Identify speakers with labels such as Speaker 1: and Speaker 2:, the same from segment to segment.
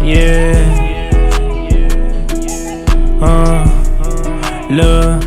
Speaker 1: yeah. Look.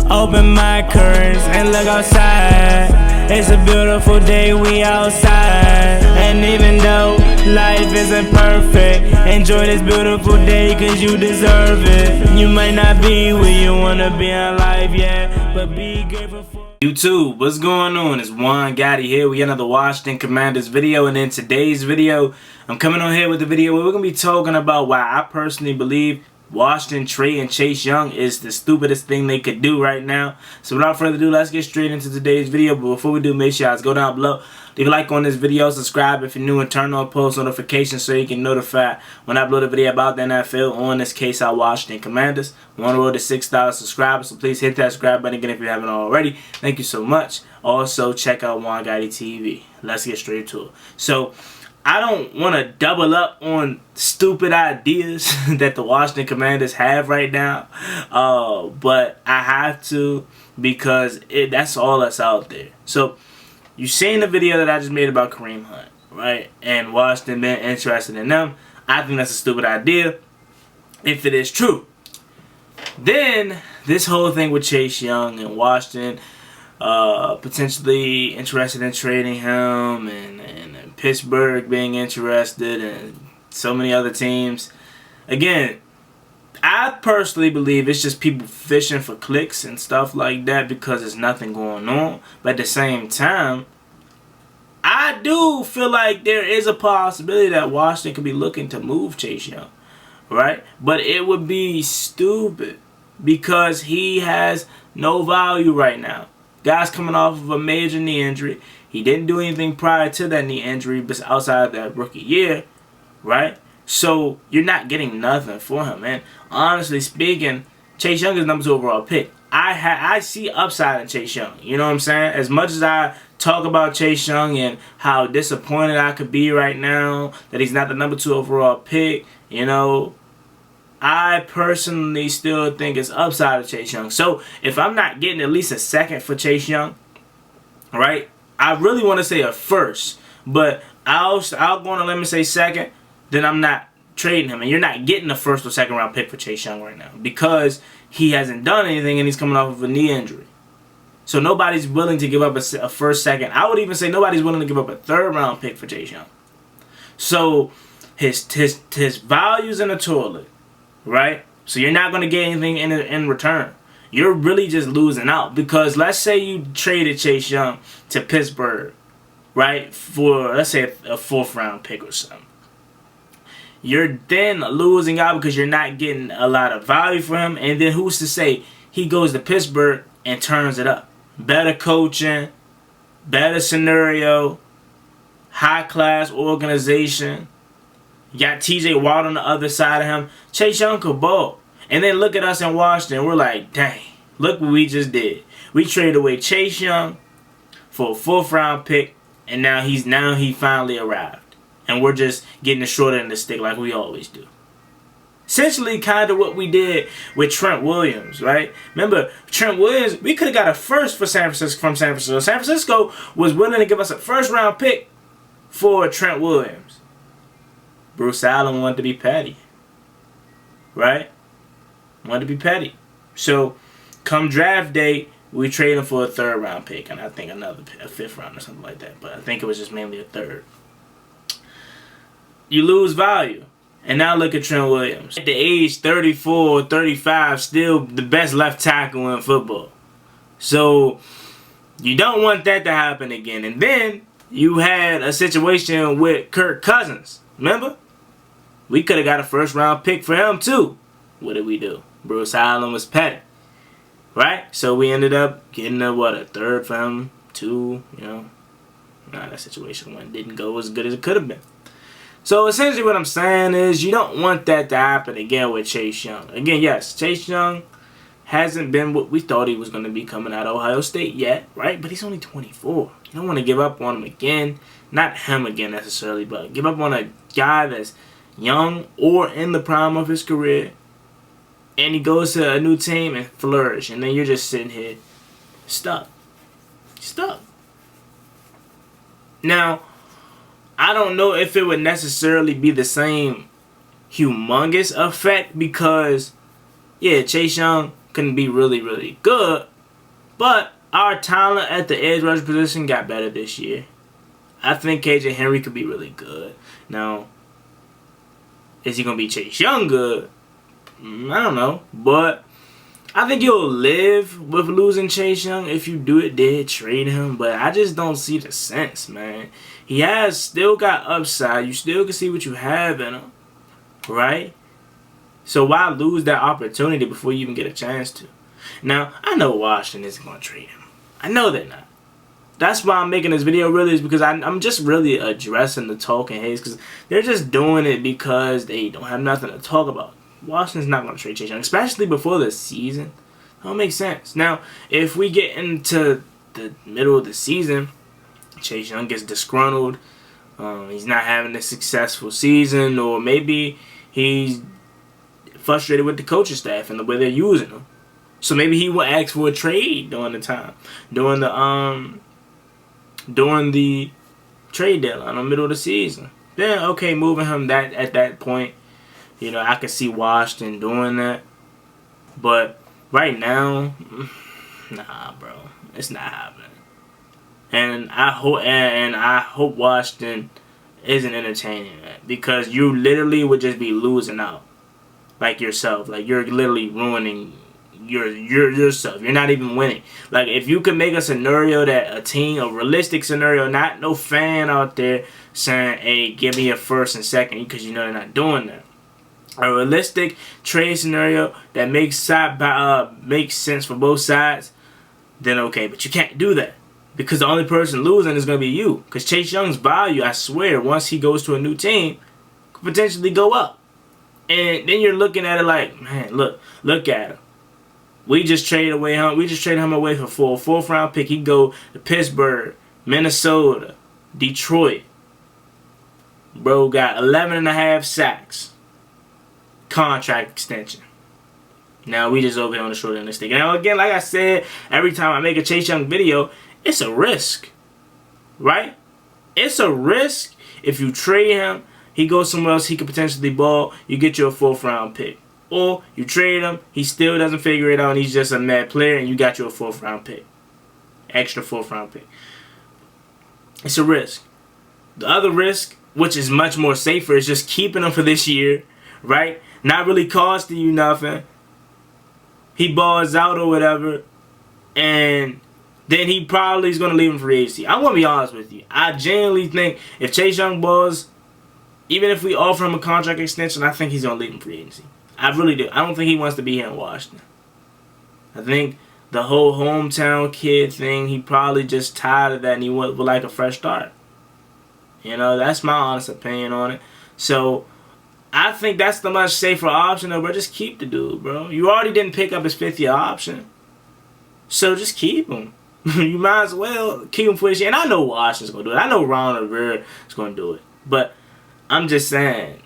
Speaker 1: Open my curtains and look outside. It's a beautiful day, we outside. And even though life isn't perfect, enjoy this beautiful day cause you deserve it. You might not be where you wanna be in life yet, but be grateful for YouTube. What's going on? It's Juan Gotti here. We got another Washington Commanders video, and in today's video, I'm coming on here with the video where we're gonna be talking about why I personally believe Washington trading Chase Young is the stupidest thing they could do right now. So without further ado, let's get straight into today's video. But before we do, make sure you guys go down below, leave a like on this video, subscribe if you're new, and turn on post notifications so you can notify when I upload a video about the NFL, or in this case our Washington Commanders. We're on the road to 6,000 subscribers, so please hit that subscribe button again if you haven't already. Thank you so much. Also check out Juan Gotti TV. Let's get straight to it. So I don't want to double up on stupid ideas that the Washington Commanders have right now, but I have to because that's all that's out there. So you've seen the video that I just made about Kareem Hunt, right? And Washington being interested in them. I think that's a stupid idea if it is true. Then this whole thing with Chase Young and Washington potentially interested in trading him, and Pittsburgh being interested, and so many other teams. Again, I personally believe it's just people fishing for clicks and stuff like that because there's nothing going on. But at the same time, I do feel like there is a possibility that Washington could be looking to move Chase Young, right? But it would be stupid because he has no value right now. Guy's coming off of a major knee injury. He didn't do anything prior to that knee injury but outside of that rookie year, right? So you're not getting nothing for him, man. Honestly speaking, Chase Young is number 2 overall pick. I see upside in Chase Young. You know what I'm saying? As much as I talk about Chase Young and how disappointed I could be right now that he's not the number 2 overall pick, you know, I personally still think it's upside of Chase Young. So if I'm not getting at least a second for Chase Young, right? I really want to say a first, but I'll go on a limb and say second, then I'm not trading him. And you're not getting a first or second round pick for Chase Young right now because he hasn't done anything and he's coming off of a knee injury. So nobody's willing to give up a first, second. I would even say nobody's willing to give up a third round pick for Chase Young. So his value's in the toilet, right? So you're not going to get anything in return. You're really just losing out because let's say you traded Chase Young to Pittsburgh, right, for let's say a 4th round pick or something. You're then losing out because you're not getting a lot of value for him, and then who's to say he goes to Pittsburgh and turns it up? Better coaching, better scenario, high class organization. You got TJ Watt on the other side of him. Chase Young could ball. And then look at us in Washington. We're like, dang, look what we just did. We traded away Chase Young for a 4th round pick, and now he finally arrived. And we're just getting the short end of the stick like we always do. Essentially kind of what we did with Trent Williams, right? Remember, Trent Williams, we could have got a first for San Francisco from San Francisco. San Francisco was willing to give us a 1st round pick for Trent Williams. Bruce Allen wanted to be petty, right? Wanted to be petty. So, come draft day, we trade him for a 3rd round pick, and I think a 5th round or something like that. But I think it was just mainly a 3rd. You lose value. And now look at Trent Williams. At the age 34, 35, still the best left tackle in football. So, you don't want that to happen again. And then, you had a situation with Kirk Cousins. Remember? We could have got a 1st round pick for him too. What did we do? Bruce Allen was petty, right? So we ended up getting a 3rd for him, 2, you know. Nah, that situation didn't go as good as it could have been. So essentially what I'm saying is you don't want that to happen again with Chase Young. Again, yes, Chase Young hasn't been what we thought he was going to be coming out of Ohio State yet, right? But he's only 24. You don't want to give up on him again. Not him again necessarily, but give up on a guy that's young or in the prime of his career, and he goes to a new team and flourish, and then you're just sitting here stuck. Now, I don't know if it would necessarily be the same humongous effect because, yeah, Chase Young can be really, really good, but our talent at the edge rush position got better this year. I think KJ Henry could be really good. Now, is he going to be Chase Young good? I don't know, but I think you'll live with losing Chase Young if you did trade him, but I just don't see the sense, man. He has still got upside. You still can see what you have in him, right? So why lose that opportunity before you even get a chance to? Now, I know Washington isn't going to trade him. I know they're not. That's why I'm making this video really, is because I'm just really addressing the talking heads, because they're just doing it because they don't have nothing to talk about. Washington's not going to trade Chase Young, especially before the season. That don't make sense. Now, if we get into the middle of the season, Chase Young gets disgruntled, he's not having a successful season, or maybe he's frustrated with the coaching staff and the way they're using him. So maybe he will ask for a trade during the trade deadline in the middle of the season. Then, okay, moving him at that point, you know, I could see Washington doing that. But right now, nah, bro, it's not happening. And I hope Washington isn't entertaining that, because you literally would just be losing out, like yourself. Like, you're literally ruining yourself. You're not even winning. Like, if you could make a scenario that a realistic scenario, not no fan out there saying, "Hey, give me a first and second," because you know they're not doing that. A realistic trade scenario that makes sense for both sides, then okay. But you can't do that, because the only person losing is going to be you. Because Chase Young's value, I swear, once he goes to a new team, could potentially go up. And then you're looking at it like, man, look at him. We just traded him away for a fourth round pick. He'd go to Pittsburgh, Minnesota, Detroit. Bro got 11.5 sacks. Contract extension. Now we just over here on the short end of the stick. Now again, like I said, every time I make a Chase Young video, it's a risk, right? It's a risk. If you trade him, he goes somewhere else, he could potentially ball. You get you a fourth round pick. Or you trade him, he still doesn't figure it out, and he's just a mad player, and you got you a fourth round pick. Extra fourth round pick. It's a risk. The other risk, which is much more safer, is just keeping him for this year, right? Not really costing you nothing. He balls out or whatever, and then he probably is going to leave him for free agency. I'm going to be honest with you. I genuinely think if Chase Young balls, even if we offer him a contract extension, I think he's going to leave him for free agency. I really do. I don't think he wants to be here in Washington. I think the whole hometown kid thing, he probably just tired of that, and he would like a fresh start. You know, that's my honest opinion on it. So I think that's the much safer option, though, bro. Just keep the dude, bro. You already didn't pick up his fifth-year option. So just keep him. You might as well keep him for this year. And I know Washington's going to do it. I know Ron Rivera is going to do it. But I'm just saying,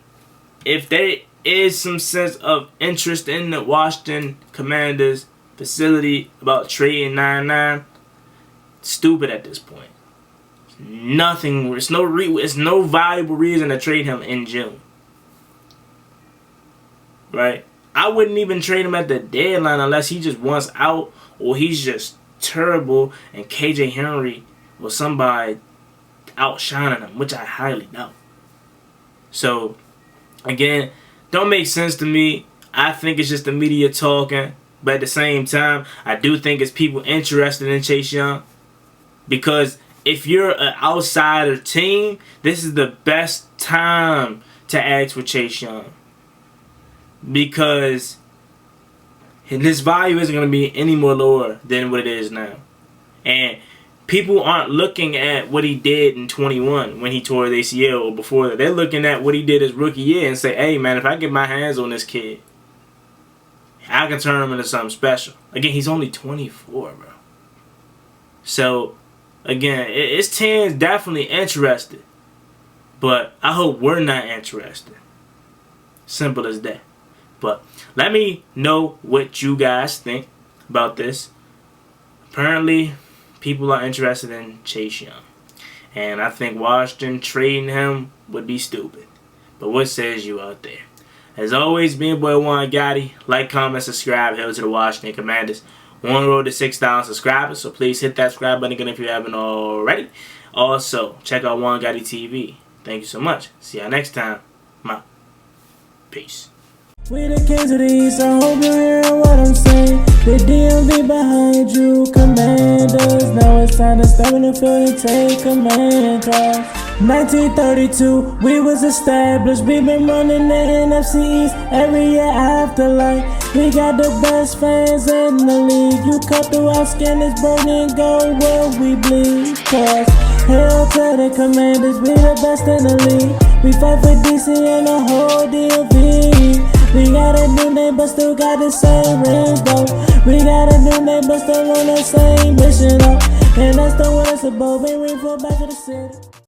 Speaker 1: if there is some sense of interest in the Washington Commanders facility about trading 9-9, stupid at this point. Nothing. It's no valuable reason to trade him in June. Right? I wouldn't even trade him at the deadline unless he just wants out, or he's just terrible and KJ Henry or somebody outshining him, which I highly doubt. So, again, don't make sense to me. I think it's just the media talking. But at the same time, I do think it's people interested in Chase Young. Because if you're an outsider team, this is the best time to ask for Chase Young. Because his value isn't going to be any more lower than what it is now. And people aren't looking at what he did in 21 when he tore the ACL or before that. They're looking at what he did his rookie year and say, hey, man, if I get my hands on this kid, I can turn him into something special. Again, he's only 24, bro. So, again, it's teams definitely interested. But I hope we're not interested. Simple as that. But let me know what you guys think about this. Apparently, people are interested in Chase Young. And I think Washington trading him would be stupid. But what says you out there? As always, being boy Juan Gotti. Like, comment, subscribe. Hail to the Washington Commanders. We're on the road to 6,000 subscribers, so please hit that subscribe button again if you haven't already. Also, check out Juan Gotti TV. Thank you so much. See y'all next time. Peace.
Speaker 2: We the kings of the East, I hope you're hearing what I'm saying. The DMV behind you, commanders. Now it's time to step in the field and take command. 1932, we was established. We been running the NFC East every year after like. We got the best fans in the league. You cut through our skin, it's burning gold where we bleed. Cause hail to the commanders, we the best in the league. We fight for DC and the whole DMV. We got a new name but still got the same rings though. We got a new name but still on the same mission though. And that's the what it's about, we fall back to the city.